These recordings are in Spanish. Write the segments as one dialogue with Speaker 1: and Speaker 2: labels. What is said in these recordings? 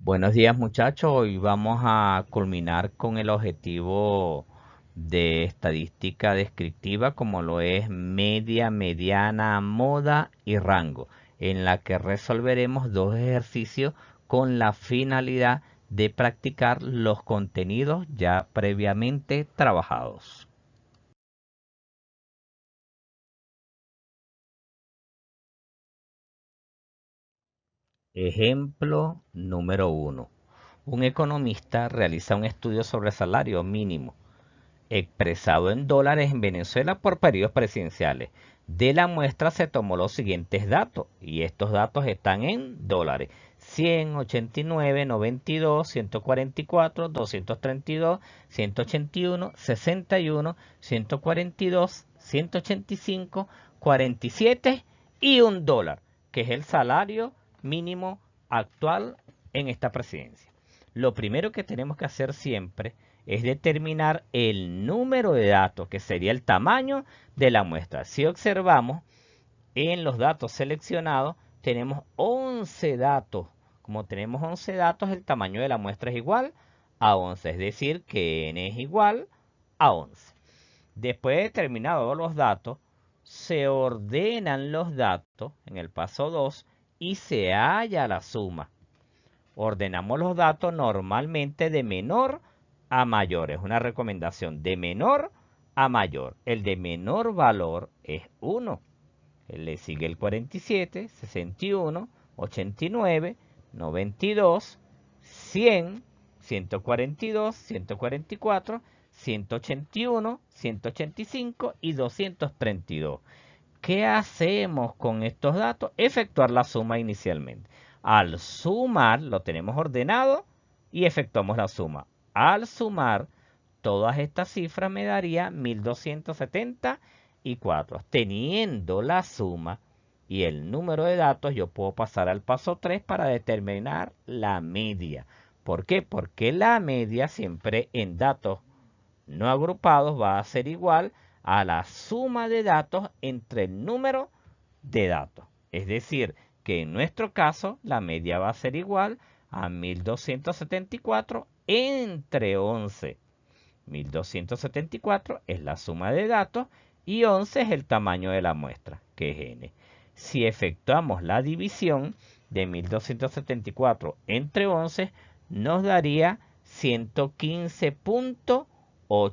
Speaker 1: Buenos días muchachos, hoy vamos a culminar con el objetivo de estadística descriptiva como lo es media, mediana, moda y rango, en la que resolveremos dos ejercicios con la finalidad de practicar los contenidos ya previamente trabajados. Ejemplo número uno. Un economista realiza un estudio sobre salario mínimo expresado en dólares en Venezuela por periodos presidenciales. De la muestra se tomó los siguientes datos y estos datos están en dólares: 100, 89, 92, 144, 232, 181, 61, 142, 185, 47 y $1, que es el salario mínimo actual en esta presidencia. Lo primero que tenemos que hacer siempre es determinar el número de datos, que sería el tamaño de la muestra. Si observamos en los datos seleccionados, tenemos 11 datos. Como tenemos 11 datos, el tamaño de la muestra es igual a 11, es decir, que n es igual a 11. Después de determinados los datos, se ordenan los datos en el paso 2 y se halla la suma. Ordenamos los datos normalmente de menor a mayor. Es una recomendación de menor a mayor. El de menor valor es 1. Le sigue el 47, 61, 89, 92, 100, 142, 144, 181, 185 y 232. ¿Qué hacemos con estos datos? Efectuar la suma inicialmente. Al sumar, lo tenemos ordenado y efectuamos la suma. Al sumar todas estas cifras me daría 1274. Teniendo la suma y el número de datos, yo puedo pasar al paso 3 para determinar la media. ¿Por qué? Porque la media siempre en datos no agrupados va a ser igual a la suma de datos entre el número de datos. Es decir, que en nuestro caso la media va a ser igual a 1274 entre 11. 1274 es la suma de datos y 11 es el tamaño de la muestra, que es n. Si efectuamos la división de 1274 entre 11, nos daría 115.8,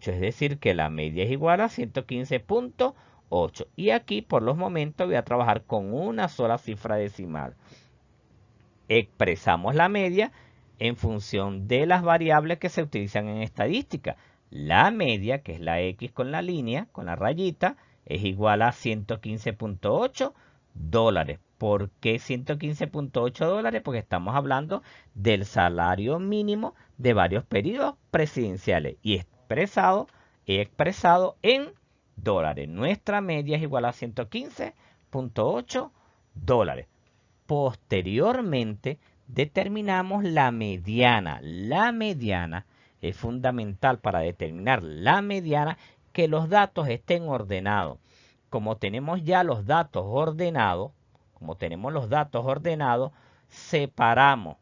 Speaker 1: es decir, que la media es igual a 115.8. Y aquí, por los momentos, voy a trabajar con una sola cifra decimal. Expresamos la media en función de las variables que se utilizan en estadística. La media, que es la X con la línea, con la rayita, es igual a 115.8 dólares. ¿Por qué 115.8 dólares? Porque estamos hablando del salario mínimo de varios periodos presidenciales y he expresado en dólares. Nuestra media es igual a 115.8 dólares. Posteriormente determinamos la mediana. La mediana es fundamental para determinar la mediana que los datos estén ordenados. Como tenemos ya los datos ordenados, separamos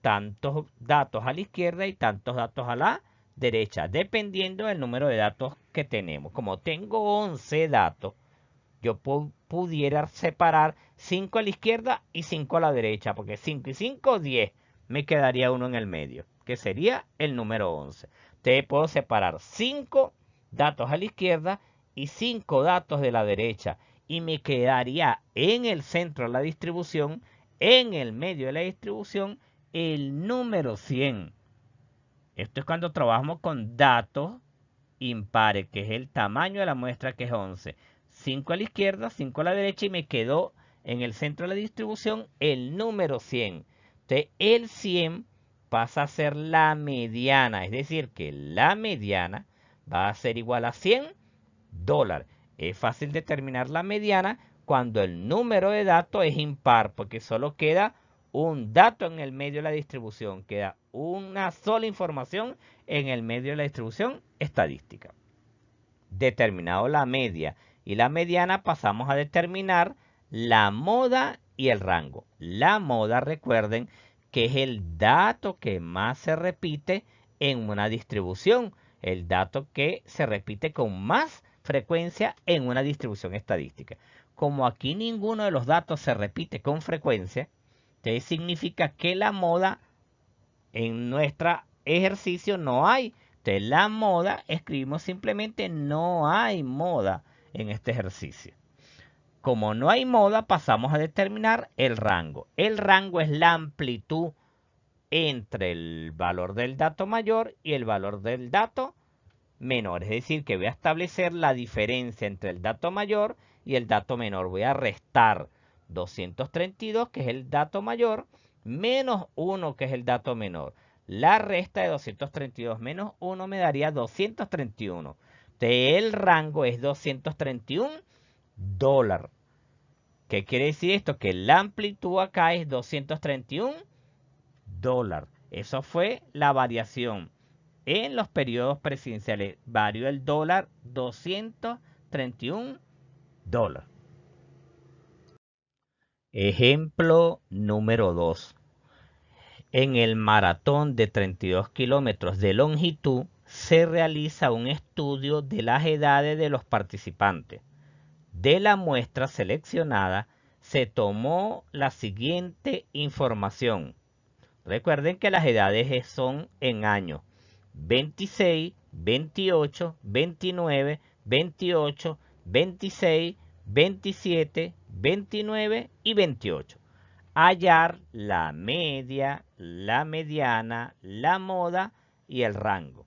Speaker 1: tantos datos a la izquierda y tantos datos a la derecha, dependiendo del número de datos que tenemos. Como tengo 11 datos, yo pudiera separar 5 a la izquierda y 5 a la derecha, porque 5 y 5, 10. Me quedaría uno en el medio, que sería el número 11. Entonces puedo separar 5 datos a la izquierda y 5 datos de la derecha. Y me quedaría en el centro de la distribución, en el medio de la distribución, el número 100. Esto es cuando trabajamos con datos impares, que es el tamaño de la muestra, que es 11. 5 a la izquierda, 5 a la derecha y me quedó en el centro de la distribución el número 100. Entonces el 100 pasa a ser la mediana, es decir, que la mediana va a ser igual a 100 dólares. Es fácil determinar la mediana cuando el número de datos es impar, porque solo queda un dato en el medio de la distribución, queda una sola información en el medio de la distribución estadística. Determinado la media y la mediana, pasamos a determinar la moda y el rango. La moda, recuerden que es el dato que más se repite en una distribución, el dato que se repite con más frecuencia en una distribución estadística. Como aquí ninguno de los datos se repite con frecuencia, entonces significa que la moda en nuestro ejercicio no hay. Entonces la moda, escribimos simplemente no hay moda en este ejercicio. Como no hay moda, pasamos a determinar el rango. El rango es la amplitud entre el valor del dato mayor y el valor del dato menor. Es decir, que voy a establecer la diferencia entre el dato mayor y el dato menor. Voy a restar 232, que es el dato mayor, menos 1, que es el dato menor. La resta de 232 menos 1 me daría 231. Entonces, el rango es 231 dólares. ¿Qué quiere decir esto? Que la amplitud acá es 231 dólares. Eso fue la variación en los periodos presidenciales. Varió el dólar 231 dólares. Ejemplo número 2. En el maratón de 32 kilómetros de longitud se realiza un estudio de las edades de los participantes. De la muestra seleccionada se tomó la siguiente información. Recuerden que las edades son en años: 26, 28, 29, 28, 26, 27, 29 y 28. Hallar la media, la mediana, la moda y el rango.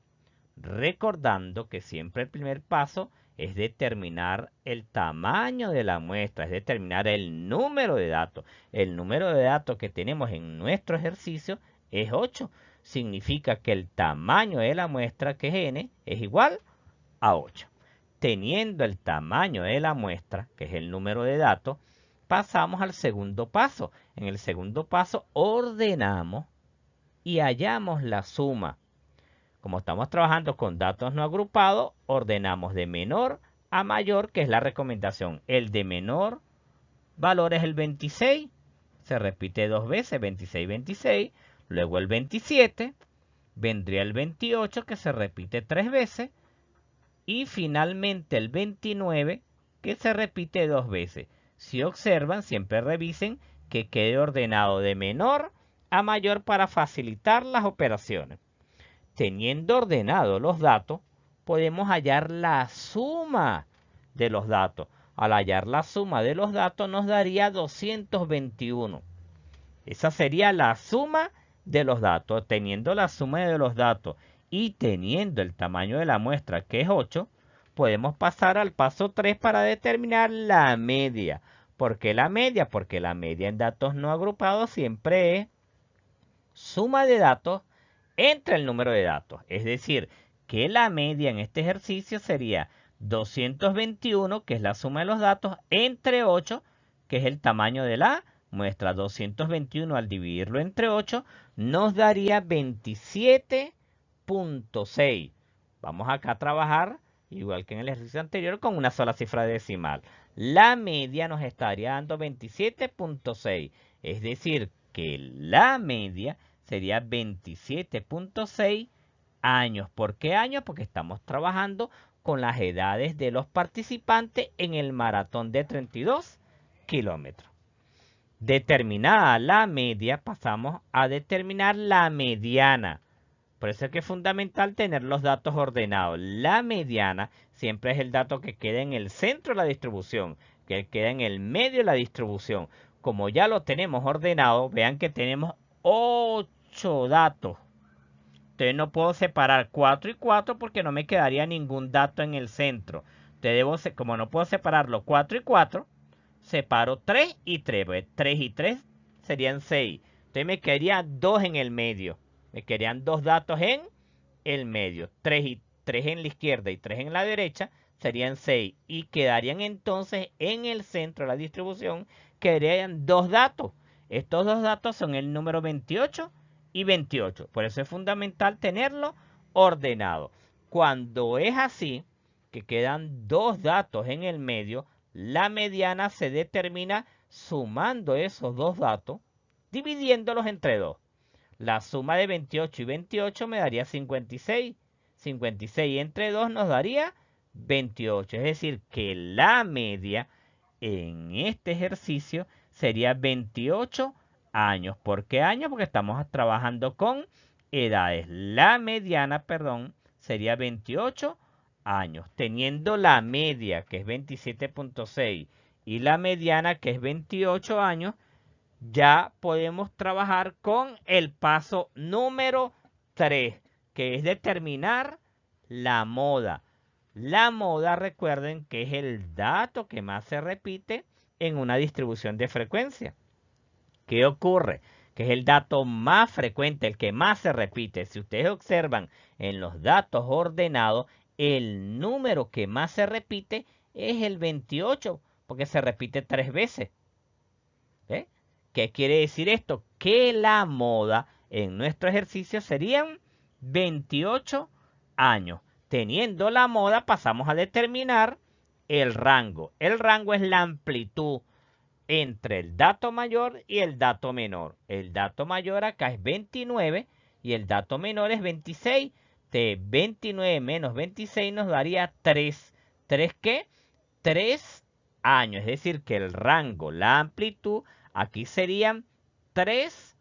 Speaker 1: Recordando que siempre el primer paso es determinar el tamaño de la muestra, es determinar el número de datos. El número de datos que tenemos en nuestro ejercicio es 8. Significa que el tamaño de la muestra, que es n, es igual a 8. Teniendo el tamaño de la muestra, que es el número de datos, pasamos al segundo paso. En el segundo paso ordenamos y hallamos la suma. Como estamos trabajando con datos no agrupados, ordenamos de menor a mayor, que es la recomendación. El de menor valor es el 26, se repite 2 veces, 26, 26. Luego el 27, vendría el 28, que se repite 3 veces. Y finalmente el 29, que se repite 2 veces. Si observan, siempre revisen que quede ordenado de menor a mayor para facilitar las operaciones. Teniendo ordenados los datos, podemos hallar la suma de los datos. Al hallar la suma de los datos nos daría 221. Esa sería la suma de los datos. Teniendo la suma de los datos y teniendo el tamaño de la muestra, que es 8, podemos pasar al paso 3 para determinar la media. ¿Por qué la media? Porque la media en datos no agrupados siempre es suma de datos entre el número de datos. Es decir, que la media en este ejercicio sería 221, que es la suma de los datos, entre 8, que es el tamaño de la muestra. 221 al dividirlo entre 8 nos daría 27.6. Vamos acá a trabajar, igual que en el ejercicio anterior, con una sola cifra decimal. La media nos estaría dando 27.6. Es decir, que la media sería 27.6 años. ¿Por qué años? Porque estamos trabajando con las edades de los participantes en el maratón de 32 kilómetros. Determinada la media, pasamos a determinar la mediana. Por eso es que es fundamental tener los datos ordenados. La mediana siempre es el dato que queda en el centro de la distribución, que queda en el medio de la distribución. Como ya lo tenemos ordenado, vean que tenemos 8 datos. Entonces no puedo separar 4 y 4 porque no me quedaría ningún dato en el centro. Entonces como no puedo separarlo 4 y 4, separo 3 y 3. 3 y 3 serían 6. Entonces me quedarían 2 en el medio. Me quedarían 2 datos en el medio. 3 y 3 en la izquierda y 3 en la derecha serían 6. Y quedarían entonces en el centro de la distribución, quedarían 2 datos. Estos 2 datos son el número 28 y 28. Por eso es fundamental tenerlo ordenado. Cuando es así, que quedan 2 datos en el medio, la mediana se determina sumando esos 2 datos, dividiéndolos entre 2. La suma de 28 y 28 me daría 56. 56 entre 2 nos daría 28. Es decir, que la media en este ejercicio sería 28 años. ¿Por qué años? Porque estamos trabajando con edades. La mediana, perdón, sería 28 años. Teniendo la media, que es 27.6, y la mediana, que es 28 años, ya podemos trabajar con el paso número 3, que es determinar la moda. La moda, recuerden que es el dato que más se repite en una distribución de frecuencia. ¿Qué ocurre? Que es el dato más frecuente, el que más se repite. Si ustedes observan en los datos ordenados, el número que más se repite es el 28, porque se repite 3 veces. ¿Eh? ¿Qué quiere decir esto? Que la moda en nuestro ejercicio serían 28 años. Teniendo la moda, pasamos a determinar el rango. El rango es la amplitud entre el dato mayor y el dato menor. El dato mayor acá es 29 y el dato menor es 26. De 29 menos 26 nos daría 3. ¿3 qué? 3 años. Es decir, que el rango, la amplitud, aquí serían 3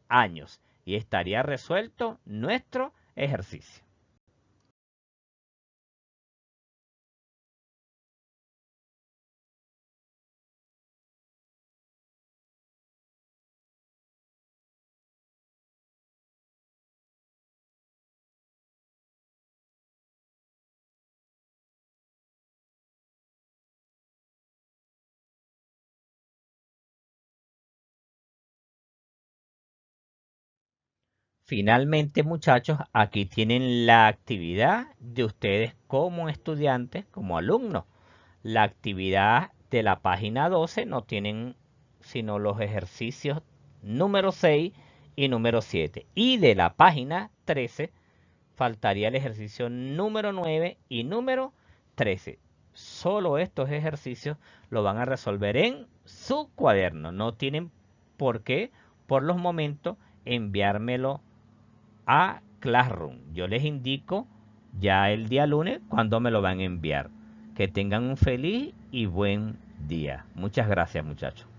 Speaker 1: años. Y estaría resuelto nuestro ejercicio. Finalmente, muchachos, aquí tienen la actividad de ustedes como estudiantes, como alumnos. La actividad de la página 12 no tienen sino los ejercicios número 6 y número 7. Y de la página 13 faltaría el ejercicio número 9 y número 13. Solo estos ejercicios lo van a resolver en su cuaderno. No tienen por qué, por los momentos, enviármelo a Classroom. Yo les indico ya el día lunes cuando me lo van a enviar. Que tengan un feliz y buen día. Muchas gracias, muchachos.